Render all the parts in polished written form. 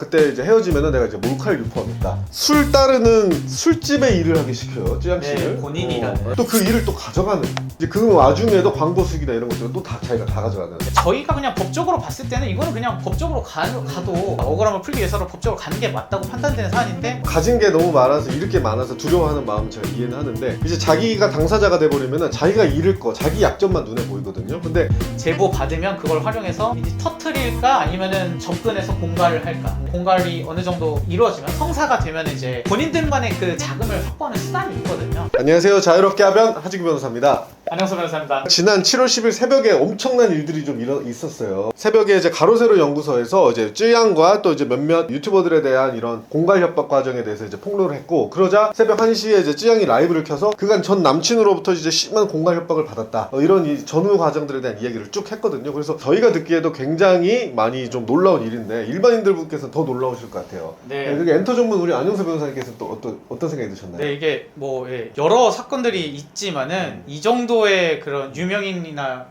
그때 이제 헤어지면은 내가 이제 몰카를 유포하겠다. 술 따르는 술집에 일을 하게 시켜요, 쯔양 씨를. 네, 본인이라는. 또 그 일을 또 가져가는. 이제 그 와중에도 광고 수익이나 이런 것들은 또 다 자기가 다 가져가는. 저희가 그냥 법적으로 봤을 때는 이거는 그냥 법적으로 가도 억울함을 풀기 위해서는 법적으로 가는 게 맞다고 판단되는 사안인데, 가진 게 너무 많아서 잃을 게 많아서 두려워하는 마음 제가 이해는 하는데, 이제 자기가 당사자가 돼버리면은 자기가 잃을 거, 자기 약점만 눈에 보이거든요. 근데 제보 받으면 그걸 활용해서 이제 터트릴까 아니면은 접근해서 공갈을 할까. 공갈이 어느 정도 이루어지면 성사가 되면 이제 본인들만의 그 자금을 확보하는 수단이 있거든요. 안녕하세요, 자유롭게 하변 하주기 변호사입니다. 안녕하세요, 변호사입니다. 지난 7월 10일 새벽에 엄청난 일들이 좀 있었어요. 새벽에 이제 가로세로 연구소에서 이제 쯔양과 또 이제 몇몇 유튜버들에 대한 이런 공갈 협박 과정에 대해서 이제 폭로를 했고, 그러자 새벽 1시에 이제 쯔양이 라이브를 켜서 그간 전 남친으로부터 이제 심한 공갈 협박을 받았다, 이런 이 전후 과정들에 대한 이야기를 쭉 했거든요. 그래서 저희가 듣기에도 굉장히 많이 좀 놀라운 일인데 일반인들 분께서 더 놀라우실 것 같아요. 네. 그게 엔터 전문 우리 안영서 변호사님께서 또 어떤 생각이 드셨나요? 네, 이게 뭐 여러 사건들이 있지만은 이 정도의 그런 유명인이나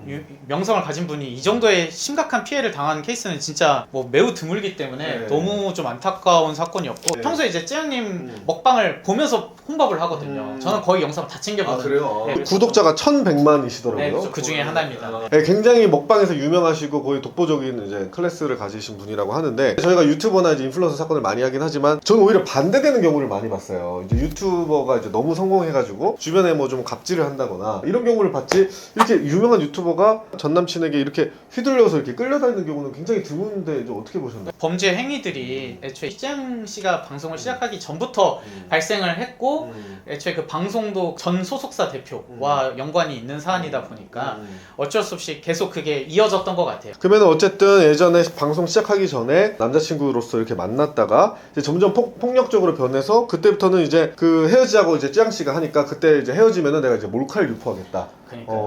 명성을 가진 분이 이 정도의 심각한 피해를 당한 케이스는 진짜 뭐 매우 드물기 때문에 네. 너무 좀 안타까운 사건이었고, 네. 평소에 이제 쯔양님 먹방을 보면서 혼밥을 하거든요. 저는 거의 영상을 다 챙겨보는. 아, 그래요? 네, 그래서 구독자가 1100만이시더라고요. 네, 그래서 그 중에 하나입니다. 네, 굉장히 먹방에서 유명하시고 거의 독보적인 이제 클래스를 가지신 분이라고 하는데, 저희가 유튜버나 이제 인플루언서 사건을 많이 하긴 하지만 저는 오히려 반대되는 경우를 많이 봤어요. 이제 유튜버가 이제 너무 성공해가지고 주변에 뭐 좀 갑질을 한다거나 이런 경우를 봤지, 이렇게 유명한 유튜버가 전 남친에게 이렇게 휘둘려서 이렇게 끌려다니는 경우는 굉장히 드문데, 좀 어떻게 보셨나요? 범죄 행위들이 애초에 쯔양 씨가 방송을 시작하기 전부터 발생을 했고, 애초에 그 방송도 전 소속사 대표와 연관이 있는 사안이다 보니까 어쩔 수 없이 계속 그게 이어졌던 것 같아요. 그러면 어쨌든 예전에 방송 시작하기 전에 남자친구로서 이렇게 만났다가 이제 점점 폭력적으로 변해서, 그때부터는 이제 그 헤어지자고 이제 쯔양 씨가 하니까 그때 이제 헤어지면은 내가 이제 몰카를 유포하겠다.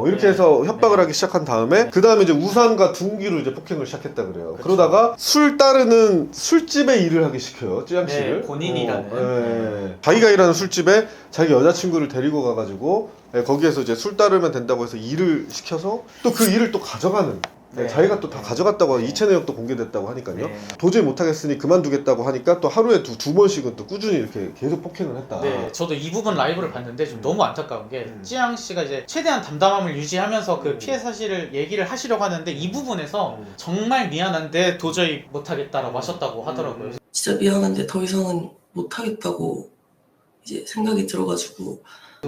이렇게 해서 협박을 하기 시작한 다음에, 그 다음에 이제 우산과 둔기로 이제 폭행을 시작했다 그래요. 그쵸. 그러다가 술 따르는 술집에 일을 하게 시켜요, 쯔양 네, 씨를. 본인이라는. 자기가 일하는 술집에 자기 여자친구를 데리고 가가지고 거기에서 이제 술 따르면 된다고 해서 일을 시켜서 또 그 일을 또 가져가는. 네. 자기가 또 다 가져갔다고, 네. 이체 내역도 공개됐다고 하니까요. 네. 도저히 못하겠으니 그만두겠다고 하니까 또 하루에 두 번씩은 또 꾸준히 이렇게 계속 폭행을 했다. 네, 저도 이 부분 라이브를 봤는데 좀 너무 안타까운 게, 쯔양 씨가 이제 최대한 담담함을 유지하면서 그 피해 사실을 얘기를 하시려고 하는데, 이 부분에서 정말 미안한데 도저히 못하겠다라고 하셨다고 하더라고요. 진짜 미안한데 더 이상은 못하겠다고 이제 생각이 들어가지고.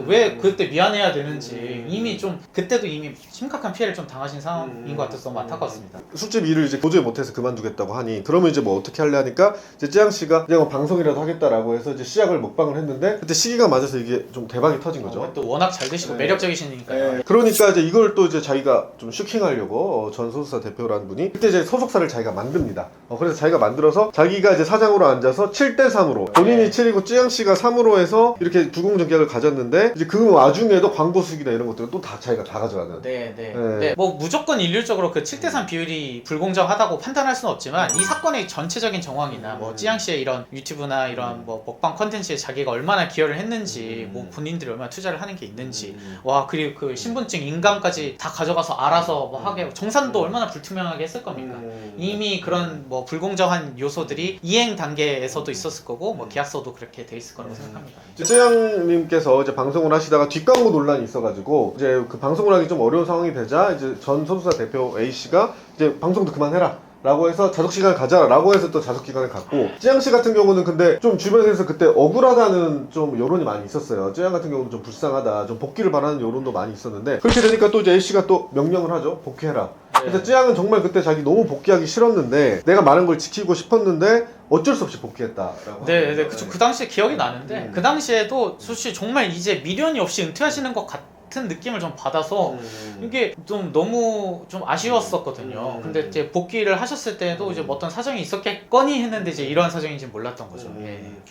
왜 그때 미안해야 되는지, 이미 좀 그때도 이미 심각한 피해를 좀 당하신 상황인 것 같아서 너무 안타까웠습니다. 술집 일을 이제 도저히 못해서 그만두겠다고 하니, 그러면 이제 뭐 어떻게 할래 하니까 이제 쯔양 씨가 그냥 뭐 방송이라도 하겠다라고 해서 이제 시작을 먹방을 했는데, 그때 시기가 맞아서 이게 좀 대박이 터진 거죠. 또 워낙 잘 드시고 매력적이시니까요. 그러니까 이제 이걸 또 이제 자기가 좀 슈킹하려고 전 소속사 대표라는 분이 그때 이제 소속사를 자기가 만듭니다. 그래서 자기가 만들어서 자기가 이제 사장으로 앉아서 7대3으로 본인이 7이고 쯔양 씨가 3으로 해서 이렇게 불공정계약을 가졌는데, 이제 그 와중에도 광고 수익이나 이런 것들은 또 다 자기가 다 가져가는. 네. 뭐 무조건 일률적으로 그 7대3 비율이 불공정하다고 판단할 수는 없지만, 이 사건의 전체적인 정황이나 뭐 쯔양 씨의 이런 유튜브나 이런 뭐 먹방 컨텐츠에 자기가 얼마나 기여를 했는지, 뭐 본인들이 얼마나 투자를 하는 게 있는지, 와, 그리고 그 신분증 인감까지 다 가져가서 알아서 뭐 하게, 정산도 얼마나 불투명하게 했을 겁니까? 이미 그런 뭐 불공정한 요소들이 이행 단계에서도 있었을 거고, 뭐 계약서도 그렇게 돼 있을 거라고 생각합니다. 쯔양님께서 이제 방송을 하시다가 뒷광고 논란이 있어가지고 이제 그 방송을 하기 좀 어려운 상황이 되자, 이제 전 소속사 대표 A 씨가 이제 방송도 그만해라 라고 해서 자숙시간을 가자라고 해서 또 자숙기간을 갖고, 쯔양 씨 같은 경우는 근데 좀 주변에서 그때 억울하다는 좀 여론이 많이 있었어요. 쯔양 같은 경우는 좀 불쌍하다, 좀 복귀를 바라는 여론도 많이 있었는데, 그렇게 되니까 또 이제 A 씨가 또 명령을 하죠. 복귀해라. 그래서 쯔양은 정말 그때 자기 너무 복귀하기 싫었는데, 내가 말한 걸 지키고 싶었는데 어쩔 수 없이 복귀했다라고. 네, 그쵸. 그 당시에 기억이 나는데, 그 당시에도 솔직히 정말 이제 미련이 없이 은퇴하시는 것 같은 느낌을 좀 받아서 이게 좀 너무 좀 아쉬웠었거든요. 근데 이제 복귀를 하셨을 때도 이제 뭐 어떤 사정이 있었겠거니 했는데, 이제 이러한 사정인지 몰랐던 거죠.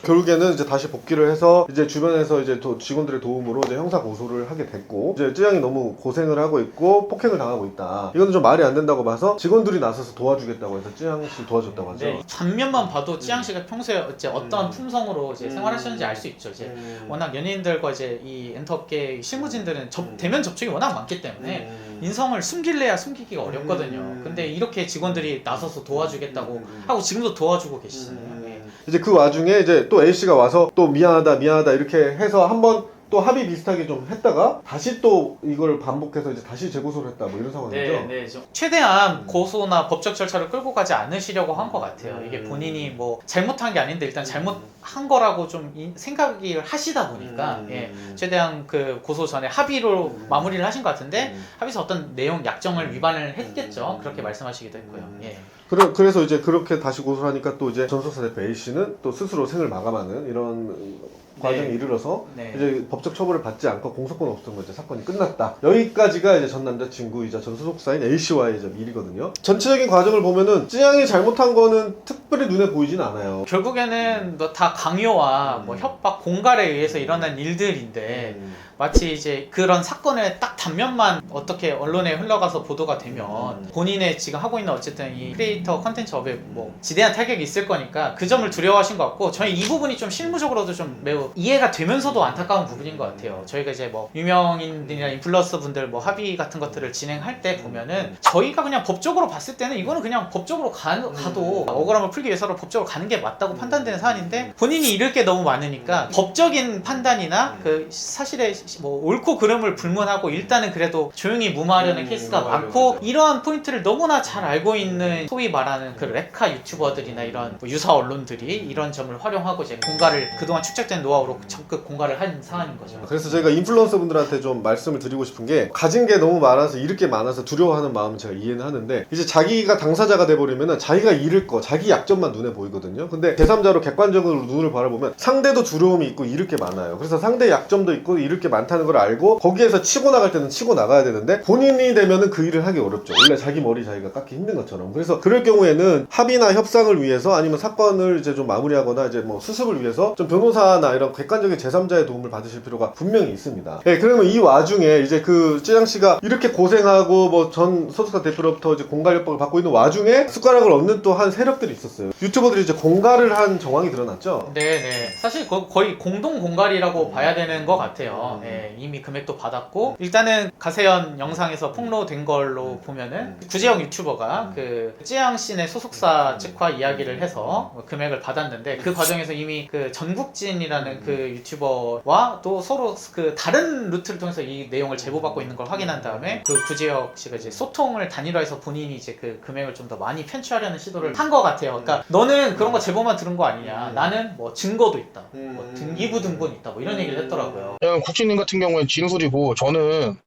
결국에는 이제 다시 복귀를 해서 이제 주변에서 이제 직원들의 도움으로 이제 형사 고소를 하게 됐고, 이제 쯔양이 너무 고생을 하고 있고 폭행을 당하고 있다, 이거는 좀 말이 안 된다고 봐서 직원들이 나서서 도와주겠다고 해서 쯔양 씨 도와줬다고 하죠. 네, 단면만 봐도 쯔양 씨가 평소에 이제 어떤 품성으로 이제 생활하셨는지 알 수 있죠. 이제 워낙 연예인들과 이제 이 엔터업계 실무진들은 대면 접촉이 워낙 많기 때문에 인성을 숨길래야 숨기기가 어렵거든요. 근데 이렇게 직원들이 나서서 도와주겠다고 하고 지금도 도와주고 계시잖아요. 예. 이제 그 와중에 이제 또 A씨가 와서 또 미안하다 이렇게 해서 한번 또 합의 비슷하게 좀 했다가 다시 또 이걸 반복해서 이제 다시 재고소를 했다 뭐 이런 상황이죠. 네. 최대한 고소나 법적 절차를 끌고 가지 않으시려고 한 것 같아요. 이게 본인이 뭐 잘못한 게 아닌데 일단 잘못한 거라고 좀 생각을 하시다 보니까 예, 최대한 그 고소 전에 합의로 마무리를 하신 것 같은데 합의서 어떤 내용 약정을 위반을 했겠죠. 그렇게 말씀하시기도 했고요. 예. 그래서 이제 그렇게 다시 고소를 하니까 또 이제 전소사 대표 A씨는 또 스스로 생을 마감하는 이런 과정에 네. 이르러서 네. 이제 법적 처벌을 받지 않고 공소권 없음으로 이제 사건이 끝났다. 여기까지가 이제 전 남자친구이자 전 소속사인 A씨와의 이제 일이거든요. 전체적인 과정을 보면은 찌양이 잘못한 거는 특별히 눈에 보이진 않아요. 결국에는 뭐 다 강요와 뭐 협박, 공갈에 의해서 일어난 일들인데 마치 이제 그런 사건의 딱 단면만 어떻게 언론에 흘러가서 보도가 되면 본인의 지금 하고 있는 어쨌든 이 크리에이터 컨텐츠 업에 뭐 지대한 타격이 있을 거니까 그 점을 두려워하신 것 같고 저희 이 부분이 좀 실무적으로도 좀 매우 이해가 되면서도 안타까운 부분인 것 같아요. 저희가 이제 뭐 유명인들이나 인플루언서 분들 뭐 합의 같은 것들을 진행할 때 보면은 저희가 그냥 법적으로 봤을 때는 이거는 그냥 법적으로 가도 억울함을 풀기 위해서는 법적으로 가는 게 맞다고 판단되는 사안인데 본인이 잃을 게 너무 많으니까 법적인 판단이나 그 사실의 뭐 옳고 그름을 불문하고 일단은 그래도 조용히 무마하려는 케이스가 많고 이러한 포인트를 너무나 잘 알고 있는 소위 말하는 그 랩카 유튜버들이나 이런 뭐 유사 언론들이 이런 점을 활용하고 이제 공갈을 그동안 축적된 노하우로 적극 공갈을 한 사안인 거죠. 그래서 저희가 인플루언서 분들한테 좀 말씀을 드리고 싶은 게 가진 게 너무 많아서 잃을 게 많아서 두려워하는 마음은 제가 이해는 하는데 이제 자기가 당사자가 돼버리면은 자기가 잃을 거 자기 약점만 눈에 보이거든요. 근데 제3자로 객관적으로 눈을 바라보면 상대도 두려움이 있고 잃을 게 많아요. 그래서 상대 약점도 있고 잃을 게 많다는 걸 알고 거기에서 치고 나갈 때는 치고 나가야 되는데 본인이 되면은 그 일을 하기 어렵죠. 원래 자기 머리 자기가 깎기 힘든 것처럼. 그래서 그럴 경우에는 합의나 협상을 위해서 아니면 사건을 이제 좀 마무리하거나 이제 뭐 수습을 위해서 좀 변호사나 이런 객관적인 제3자의 도움을 받으실 필요가 분명히 있습니다. 예, 그러면 이 와중에 이제 그 찌양 씨가 이렇게 고생하고 뭐 전 소속사 대표로부터 이제 공갈 협박을 받고 있는 와중에 숟가락을 얻는 또 한 세력들이 있었어요. 유튜버들이 이제 공갈을 한 정황이 드러났죠. 네네. 사실 거의 공동 공갈이라고 봐야 되는 것 같아요. 예, 이미 금액도 받았고 일단은 가세현 영상에서 폭로된 걸로 보면은 구재영 유튜버가 그 찌양 씨네 소속사 측과 이야기를 해서 금액을 받았는데 그 과정에서 이미 그 전국진이라는 그 유튜버와 또 서로 그 다른 루트를 통해서 이 내용을 제보받고 있는 걸 확인한 다음에 그 구재영 씨가 이제 소통을 단일화해서 본인이 이제 그 금액을 좀 더 많이 편취하려는 시도를 한 것 같아요. 그러니까 너는 그런 거 제보만 들은 거 아니냐. 나는 뭐 증거도 있다. 뭐 등기부 등본 있다. 뭐 이런 얘기를 했더라고요. 국진님 같은 경우에 진술이고 저는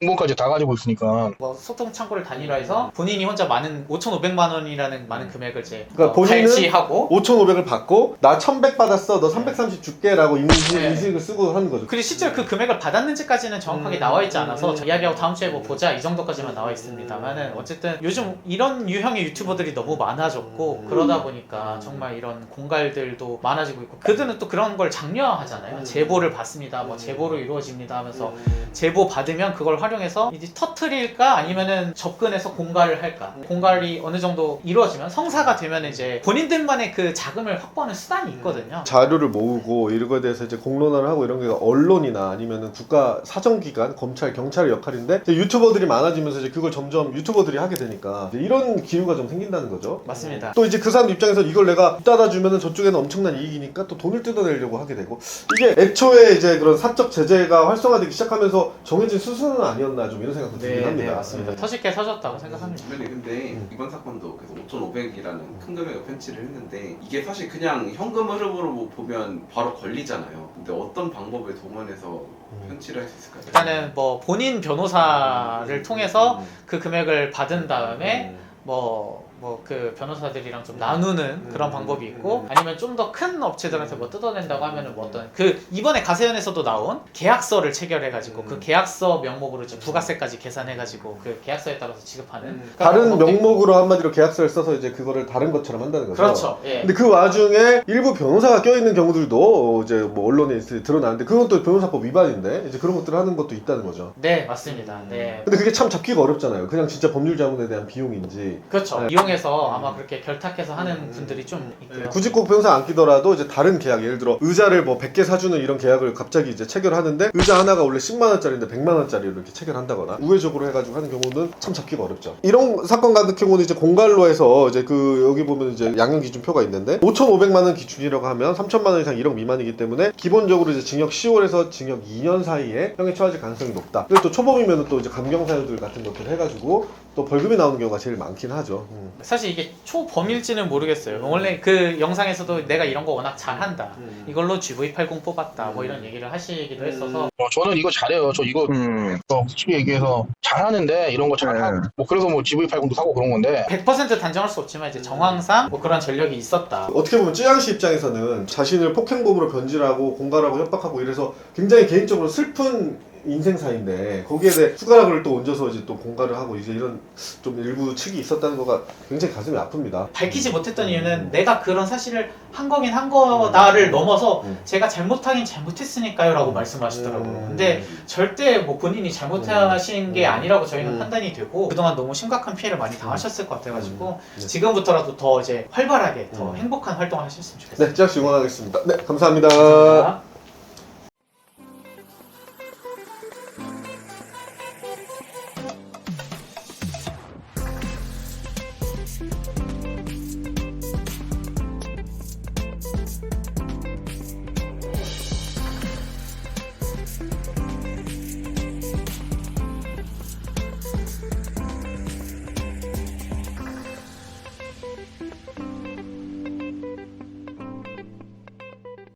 등본까지 다 가지고 있으니까 뭐 소통 창구를 단일화해서 본인이 혼자 많은 5,500만 원이라는 많은 금액을 이제 그러니까 본인은 발치하고 5,500을 받고 나 1,100 받았어 너 330 줄게라고 네. 인식을 쓰고 하는 거죠. 그리고 실제로 그 금액을 받았는지까지는 정확하게 나와 있지 않아서 저 이야기하고 다음 주에 뭐 보자 이 정도까지만 나와 있습니다만은 어쨌든 요즘 이런 유형의 유튜버들이 너무 많아졌고 그러다 보니까 정말 이런 공갈들도 많아지고 있고 그들은 또 그런 걸 장려하잖아요. 제보를 받습니다. 뭐 제보로 이루어집니다 하면서 제보 받으면 그걸 활용해서 이제 터트릴까 아니면은 접근해서 공갈을 할까. 공갈이 어느 정도 이루어지면 성사가 되면 이제 본인들만의 그 자금을 확보하는 수단이 있거든요. 자료를 모으고 이런 거에 대해서 이제 공론화를 하고 이런 게 언론이나 아니면은 국가 사정기관, 검찰, 경찰의 역할인데 이제 유튜버들이 많아지면서 이제 그걸 점점 유튜버들이 하게 되니까 이제 이런 기류가 좀 생긴다는 거죠. 맞습니다. 또 이제 그 사람 입장에서 이걸 내가 따다 주면은 저쪽에는 엄청난 이익이니까 또 돈을 뜯어내려고 하게 되고 이게 애초에 이제 그런 사적 제재가 활성화되기 시작하면서 정해진 수순은 아니었나 좀 이런 생각도 들긴 합니다. 네, 맞습니다. 터질 게 터졌다고 생각합니다. 주변에 근데 이번 사건도 그래서 5,500이라는 큰 금액을 편취를 했는데 이게 사실 그냥 현금 흐름으로 뭐 보면 바로 걸리잖아요. 근데 어떤 방법을 동원해서 편취를 할 수 있을까요? 일단은 뭐 본인 변호사를 통해서 그 금액을 받은 다음에 뭐 그 변호사들이랑 좀 나누는 그런 방법이 있고 아니면 좀 더 큰 업체들한테 뭐 뜯어낸다고 하면은 뭐 어떤 그 이번에 가세현에서도 나온 계약서를 체결해가지고 그 계약서 명목으로 이제 부가세까지 계산해가지고 그 계약서에 따라서 지급하는 다른 방법도 있고. 명목으로 한마디로 계약서를 써서 이제 그거를 다른 것처럼 한다는 거죠. 그렇죠. 예. 근데 그 와중에 일부 변호사가 껴있는 경우들도 이제 뭐 언론에 드러나는데 그건 또 변호사법 위반인데 이제 그런 것들을 하는 것도 있다는 거죠. 네, 맞습니다. 네. 근데 그게 참 잡기가 어렵잖아요. 그냥 진짜 법률 자문에 대한 비용인지. 그렇죠. 네. 이용에 과정에서 아마 그렇게 결탁해서 하는 분들이 좀 있고요. 굳이 꼭 평생 안 끼더라도 이제 다른 계약, 예를 들어 의자를 뭐 100개 사주는 이런 계약을 갑자기 이제 체결하는데 의자 하나가 원래 10만 원짜리인데 100만 원짜리로 이렇게 체결한다거나 우회적으로 해가지고 하는 경우는 참 잡기가 어렵죠. 이런 사건 같은 경우는 이제 공갈로 해서 이제 그 여기 보면 이제 양형 기준표가 있는데 5,500만 원 기준이라고 하면 3천만 원 이상 1억 미만이기 때문에 기본적으로 이제 징역 10월에서 징역 2년 사이에 형에 처해질 가능성이 높다. 그리고 또 초범이면 또 이제 감경 사유들 같은 것들을 해가지고 또 벌금이 나오는 경우가 제일 많긴 하죠. 사실 이게 초범일지는 모르겠어요. 원래 그 영상에서도 내가 이런 거 워낙 잘한다. 이걸로 GV80 뽑았다. 뭐 이런 얘기를 하시기도 했어서 저는 이거 잘해요. 저 이거 솔직히 얘기해서 잘하는데 이런 거 잘하고 뭐 그래서 뭐 GV80도 사고 그런 건데 100% 단정할 수 없지만 이제 정황상 뭐 그런 전력이 있었다. 어떻게 보면 쯔양 씨 입장에서는 자신을 폭행범으로 변질하고 공갈하고 협박하고 이래서 굉장히 개인적으로 슬픈 인생사인데 거기에 대해 숟가락을 또 얹어서 이제 또 공갈을 하고 이제 이런 좀 일부 측이 있었다는 거가 굉장히 가슴이 아픕니다. 밝히지 못했던 이유는 내가 그런 사실을 한 거긴 한 거다를 넘어서 제가 잘못하긴 잘못했으니까요 라고 말씀하시더라고요. 근데 절대 뭐 본인이 잘못하신 게 아니라고 저희는 판단이 되고 그동안 너무 심각한 피해를 많이 당하셨을 것 같아가지고 지금부터라도 더 이제 활발하게 더 행복한 활동을 하셨으면 좋겠습니다. 네, 쯔양 씨 응원하겠습니다. 네, 감사합니다. 감사합니다.